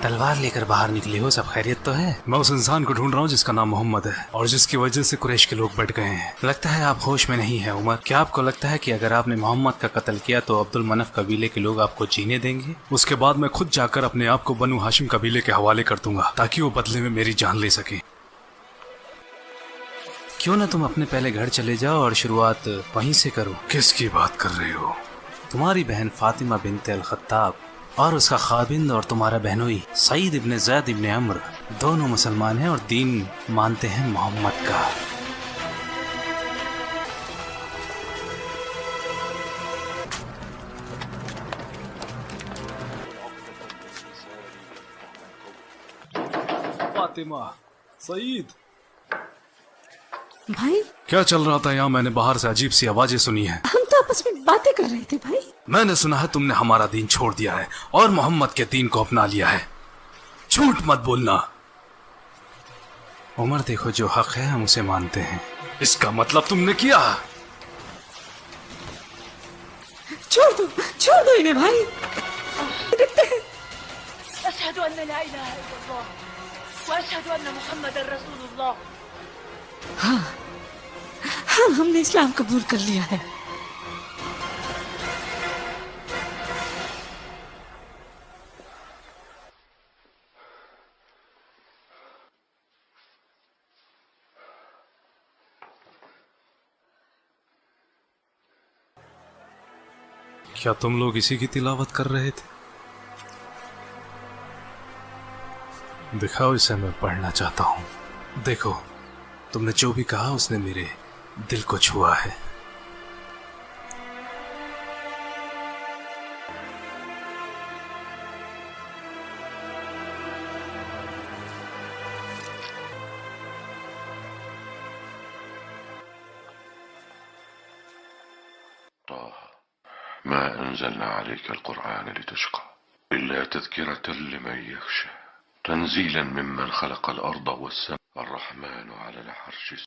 तलवार लेकर बाहर निकले हो, सब खैरियत तो है? मैं उस इंसान को ढूंढ रहा हूँ जिसका नाम मोहम्मद है और जिसकी वजह से कुरैश के लोग बढ़ गए हैं। लगता है आप होश में नहीं है उमर। क्या आपको लगता है कि अगर आपने मोहम्मद का कत्ल किया तो अब्दुल मनफ कबीले के लोग आपको जीने देंगे? उसके बाद मैं खुद जाकर अपने आप को बनु हाशिम कबीले के हवाले कर दूंगा ताकि वो बदले में मेरी जान ले सके। क्यों ना तुम अपने पहले घर चले जाओ और शुरुआत वहीं से करो। किसकी बात कर रहे हो? तुम्हारी बहन फातिमा बिनते अल खत्ताब और उसका खाबिंद और तुम्हारा बहनोई सईद इब्ने ज़ैद इब्ने अम्र दोनों मुसलमान हैं और दीन मानते हैं मोहम्मद का। फातिमा, सईद, भाई क्या चल रहा था यहाँ? मैंने बाहर से अजीब सी आवाजें सुनी है। हम तो आपस में बातें कर रहे थे भाई। मैंने सुना है तुमने हमारा दीन छोड़ दिया है और मोहम्मद के दीन को अपना लिया है। झूठ मत बोलना। उमर, देखो जो हक है हम उसे मानते हैं। इसका मतलब तुमने किया? छोड़ दो इन्हें भाई। देखते हैं। अशहदु अन्ना ला इलाहा इल्लल्लाह व अशहदु अन्ना मुहम्मदर रसूलुल्लाह। हाँ, हमने इस्लाम कबूल कर लिया है। क्या तुम लोग इसी की तिलावत कर रहे थे? दिखाओ इसे, मैं पढ़ना चाहता हूँ। देखो, तुमने जो भी कहा उसने मेरे दिल को छुआ है। ما أنزلنا عليك القرآن لتشقى إلا تذكرة لمن يخشى تنزيلا ممن خلق الأرض والسماء الرحمن على العرش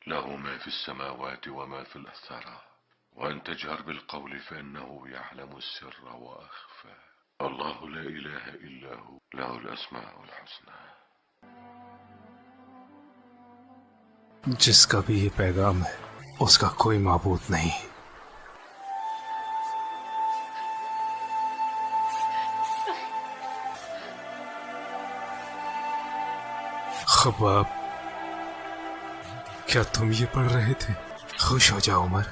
له ما في السماوات وما في الثرى وأن تجهر بالقول فإنه يعلم السر وأخفى الله لا إله إلا هو له الأسماء الحسنى। जिसका भी ये पैगाम है उसका कोई माबूद नहीं। खबाब, क्या तुम ये पढ़ रहे थे? खुश हो जाओ उमर,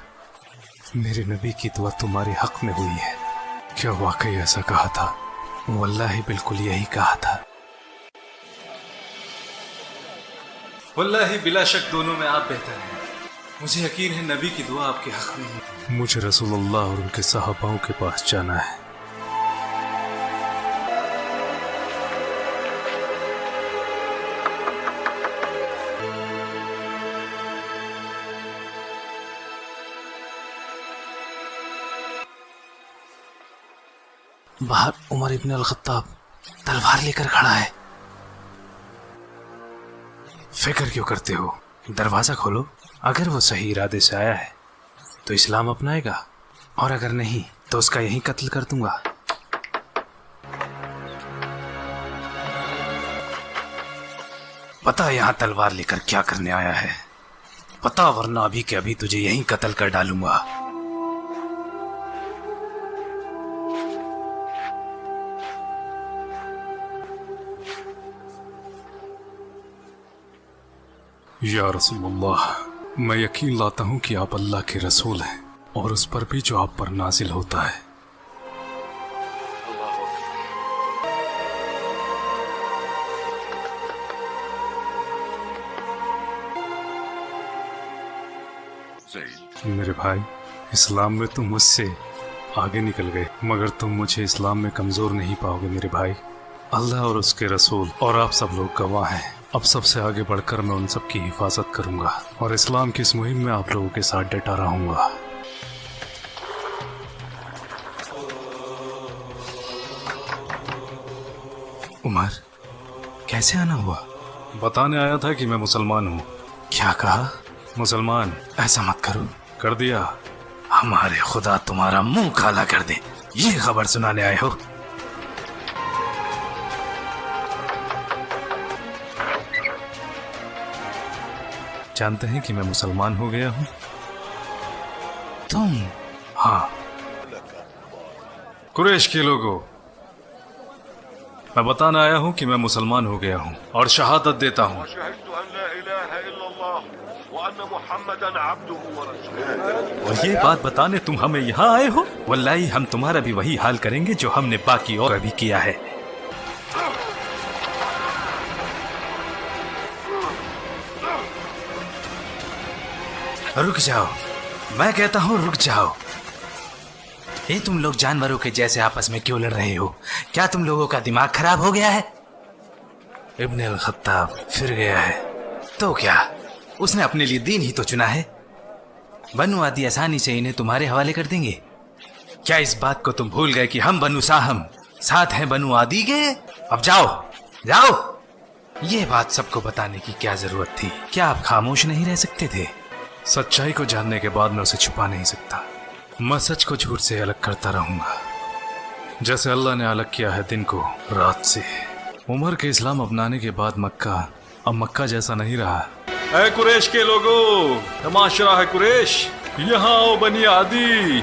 मेरे नबी की दुआ तुम्हारे हक में हुई है। क्या वाकई ऐसा कहा था? वल्लाही बिल्कुल यही कहा था। वल्लाही बिला शक दोनों में आप बेहतर हैं। मुझे यकीन है नबी की दुआ आपके हक में है। मुझे रसूलुल्लाह और उनके सहाबाओं के पास जाना है। बाहर उमर इब्न अल खत्ताब तलवार लेकर खड़ा है। फिक्र क्यों करते हो? दरवाजा खोलो। अगर वो सही इरादे से आया है तो इस्लाम अपनाएगा और अगर नहीं तो उसका यहीं कत्ल कर दूंगा। पता यहाँ तलवार लेकर क्या करने आया है? पता, वरना अभी के अभी तुझे यहीं कत्ल कर डालूंगा। या रसूलुल्लाह, मैं यकीन लाता हूँ कि आप अल्लाह के रसूल हैं और उस पर भी जो आप पर नाजिल होता है। मेरे भाई, इस्लाम में तुम मुझसे आगे निकल गए, मगर तुम मुझे इस्लाम में कमजोर नहीं पाओगे मेरे भाई। अल्लाह और उसके रसूल और आप सब लोग गवाह हैं। अब सबसे आगे बढ़कर मैं उन सब की हिफाजत करूंगा और इस्लाम की इस मुहिम में आप लोगों के साथ डटा रहूंगा। उमर, कैसे आना हुआ? बताने आया था कि मैं मुसलमान हूँ। क्या कहा? मुसलमान। ऐसा मत करो। कर दिया। हमारे खुदा तुम्हारा मुंह काला कर दे, ये खबर सुनाने आए हो? जानते हैं कि मैं मुसलमान हो गया हूँ? तुम? हाँ। कुरैश के लोगों, मैं बताना आया हूँ कि मैं मुसलमान हो गया हूँ और शहादत देता हूँ और ये बात बताने तुम हमें यहाँ आए हो? वल्लाही हम तुम्हारा भी वही हाल करेंगे जो हमने बाकी और भी किया है। रुक जाओ, मैं कहता हूँ रुक जाओ। ये तुम लोग जानवरों के जैसे आपस में क्यों लड़ रहे हो? क्या तुम लोगों का दिमाग खराब हो गया है? इब्न अल खत्ताब फिर गया है तो क्या, उसने अपने लिए दीन ही तो चुना है। बनु आदि आसानी से इन्हें तुम्हारे हवाले कर देंगे। क्या इस बात को तुम भूल गए कि हम बनु साहम साथ हैं बनु आदि के? अब जाओ जाओ। ये बात सबको बताने की क्या जरूरत थी? क्या आप खामोश नहीं रह सकते थे? सच्चाई को जानने के बाद मैं उसे छुपा नहीं सकता। मैं सच को झूठ से अलग करता रहूंगा, जैसे अल्लाह ने अलग किया है दिन को रात से। उमर के इस्लाम अपनाने के बाद मक्का अब मक्का जैसा नहीं रहा। ऐ कुरैश के लोगों, तमाशरा है कुरैश, यहाँ आओ बनी आदि।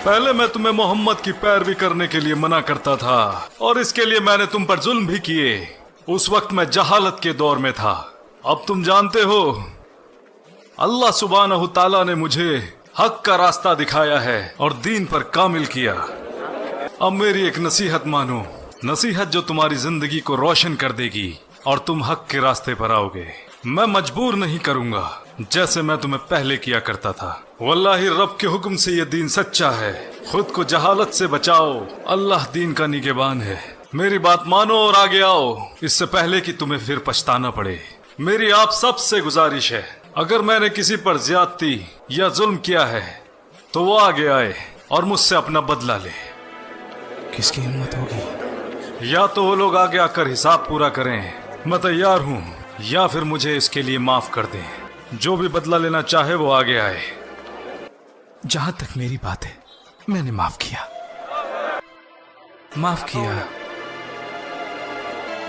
पहले मैं तुम्हें मोहम्मद की पैरवी करने के लिए मना करता था और इसके लिए मैंने तुम पर जुल्म भी किए। उस वक्त मैं जहालत के दौर में था। अब तुम जानते हो अल्लाह सुब्हानहू ताला ने मुझे हक का रास्ता दिखाया है और दीन पर कामिल किया। अब मेरी एक नसीहत मानो, नसीहत जो तुम्हारी जिंदगी को रोशन कर देगी और तुम हक के रास्ते पर आओगे। मैं मजबूर नहीं करूंगा जैसे मैं तुम्हें पहले किया करता था। वल्लाही रब के हुक्म से ये दीन सच्चा है। खुद को जहालत से बचाओ, अल्लाह दीन का निगहबान है। मेरी बात मानो और आगे आओ, इससे पहले कि तुम्हें फिर पछताना पड़े। मेरी आप सब से गुजारिश है, अगर मैंने किसी पर ज्यादती या जुल्म किया है तो वो आगे आए और मुझसे अपना बदला ले। किसकी हिम्मत होगी? या तो वो लोग आगे आकर हिसाब पूरा करें, मैं तैयार हूँ, या फिर मुझे इसके लिए माफ कर दें। जो भी बदला लेना चाहे वो आगे आए। जहां तक मेरी बात है, मैंने माफ किया, माफ किया।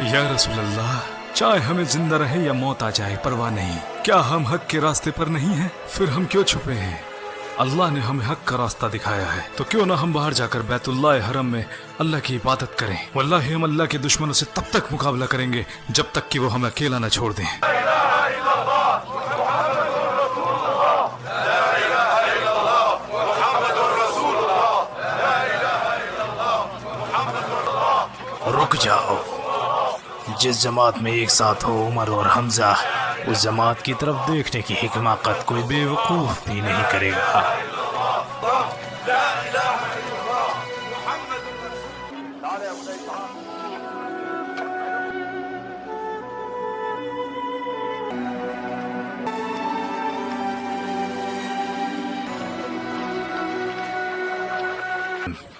या रसूल अल्लाह, चाहे हमें जिंदा रहे या मौत आ जाए परवाह नहीं। क्या हम हक के रास्ते पर नहीं हैं? फिर हम क्यों छुपे हैं? अल्लाह ने हमें हक का रास्ता दिखाया है, तो क्यों ना हम बाहर जाकर बैतुल्लाह हरम में अल्लाह की इबादत करें। वल्लाही हम अल्लाह के दुश्मनों से तब तक मुकाबला करेंगे जब तक कि वो हमें अकेला न छोड़ दें। रुक जाओ, जिस जमात में एक साथ हो उमर और हमजा, उस जमात की तरफ देखने की हिकमाकत कोई बेवकूफ भी नहीं करेगा।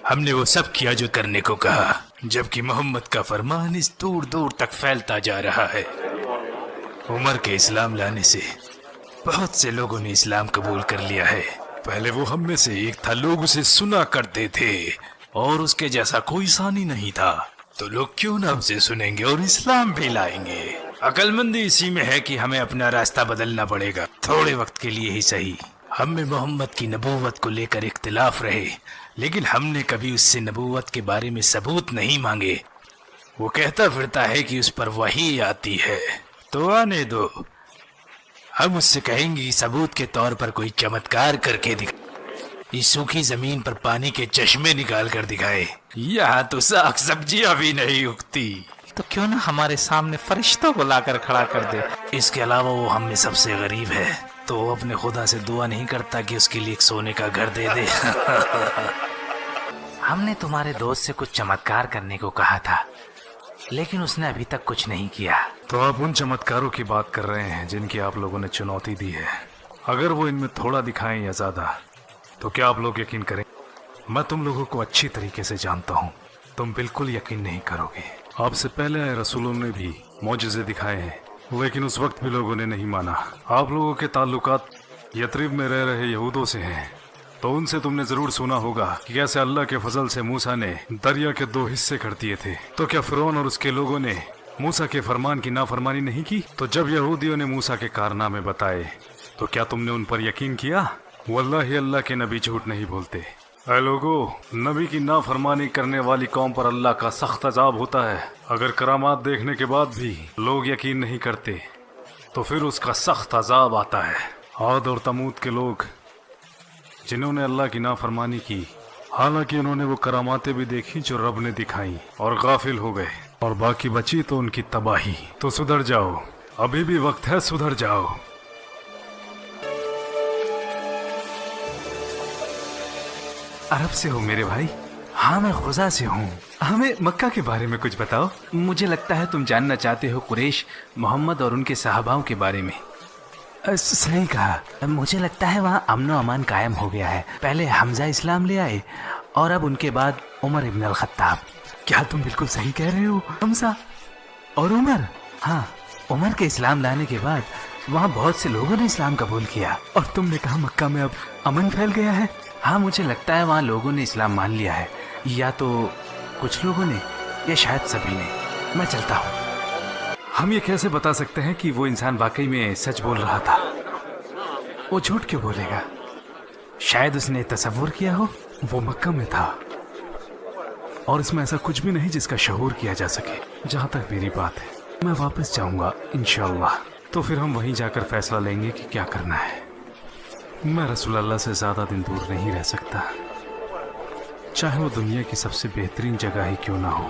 हमने वो सब किया जो करने को कहा, जबकि मोहम्मद का फरमान इस दूर दूर तक फैलता जा रहा है। उमर के इस्लाम लाने से बहुत से लोगों ने इस्लाम कबूल कर लिया है। पहले वो हम में से एक था, लोग उसे सुना करते थे और उसके जैसा कोई सानी नहीं था, तो लोग क्यों ना उसे सुनेंगे और इस्लाम भी लाएंगे। अक्लमंदी इसी में है कि हमें अपना रास्ता बदलना पड़ेगा, थोड़े वक्त के लिए ही सही। हम में मोहम्मद की नबूवत को लेकर इख्तिलाफ रहे, लेकिन हमने कभी उससे नबूवत के बारे में सबूत नहीं मांगे। वो कहता फिरता है कि उस पर वही आती है, तो आने दो। हम उससे कहेंगे सबूत के तौर पर कोई चमत्कार करके दिखा, इस सूखी जमीन पर पानी के चश्मे निकाल कर दिखाए। यहाँ तो साग सब्जियां भी नहीं उगती, तो क्यों ना हमारे सामने फरिश्तों को लाकर खड़ा कर दे। इसके अलावा वो हम में सबसे गरीब है, तो वो अपने खुदा से दुआ नहीं करता कि उसके लिए एक सोने का घर दे दे। हमने तुम्हारे दोस्त से कुछ चमत्कार करने को कहा था, लेकिन उसने अभी तक कुछ नहीं किया। तो आप उन चमत्कारों की बात कर रहे हैं जिनकी आप लोगों ने चुनौती दी है। अगर वो इनमें थोड़ा दिखाएं या ज्यादा, तो क्या आप लोग यकीन करें? मैं तुम लोगों को अच्छी तरीके से जानता हूँ, तुम बिल्कुल यकीन नहीं करोगे। आपसे पहले आए रसूलों ने भी मौजज़े दिखाए हैं, लेकिन उस वक्त भी लोगों ने नहीं माना। आप लोगों के ताल्लुकात यथरिब में रह रहे यहूदों से हैं, तो उनसे तुमने जरूर सुना होगा कि कैसे अल्लाह के फजल से मूसा ने दरिया के 2 हिस्से कर दिए थे। तो क्या फिरौन और उसके लोगों ने मूसा के फरमान की नाफरमानी नहीं की? तो जब यहूदियों ने मूसा के कारनामे बताए तो क्या तुमने उन पर यकीन किया? वल्लाही अल्लाह के नबी झूठ नहीं बोलते। ऐ लोगो, नबी की नाफरमानी करने वाली कौम पर अल्लाह का सख्त अजाब होता है। अगर करामात देखने के बाद भी लोग यकीन नहीं करते तो फिर उसका सख्त अजाब आता है। आद और तमूद के लोग जिन्होंने अल्लाह की नाफरमानी की, हालांकि उन्होंने वो करामातें भी देखी जो रब ने दिखाई और गाफिल हो गए, और बाकी बची तो उनकी तबाही। तो सुधर जाओ, अभी भी वक्त है, सुधर जाओ। अरब से हो मेरे भाई? हाँ, मैं खुजा से हूँ। हमें मक्का के बारे में कुछ बताओ। मुझे लगता है तुम जानना चाहते हो कुरैश, मोहम्मद और उनके सहाबाओं के बारे में। सही कहा। मुझे लगता है वहाँ अमन व अमान कायम हो गया है। पहले हमजा इस्लाम ले आए और अब उनके बाद उमर इब्न अल-खत्ताब। क्या तुम बिल्कुल सही कह रहे हो? हमजा और उमर? हाँ, उमर के इस्लाम लाने के बाद वहाँ बहुत से लोगों ने इस्लाम कबूल किया। और तुमने कहा मक्का में अब अमन फैल गया है? हाँ, मुझे लगता है वहाँ लोगों ने इस्लाम मान लिया है, या तो कुछ लोगों ने या शायद सभी ने। मैं चलता हूँ। हम ये कैसे बता सकते हैं कि वो इंसान वाकई में सच बोल रहा था? वो झूठ क्यों बोलेगा? शायद उसने तसव्वुर किया हो वो मक्का में था और इसमें ऐसा कुछ भी नहीं जिसका शऊर किया जा सके। जहाँ तक मेरी बात है, मैं वापस जाऊंगा इंशाअल्लाह। तो फिर हम वहीं जाकर फैसला लेंगे कि क्या करना है। मैं रसूल अल्लाह से ज़्यादा दिन दूर नहीं रह सकता, चाहे वो दुनिया की सबसे बेहतरीन जगह ही क्यों ना हो।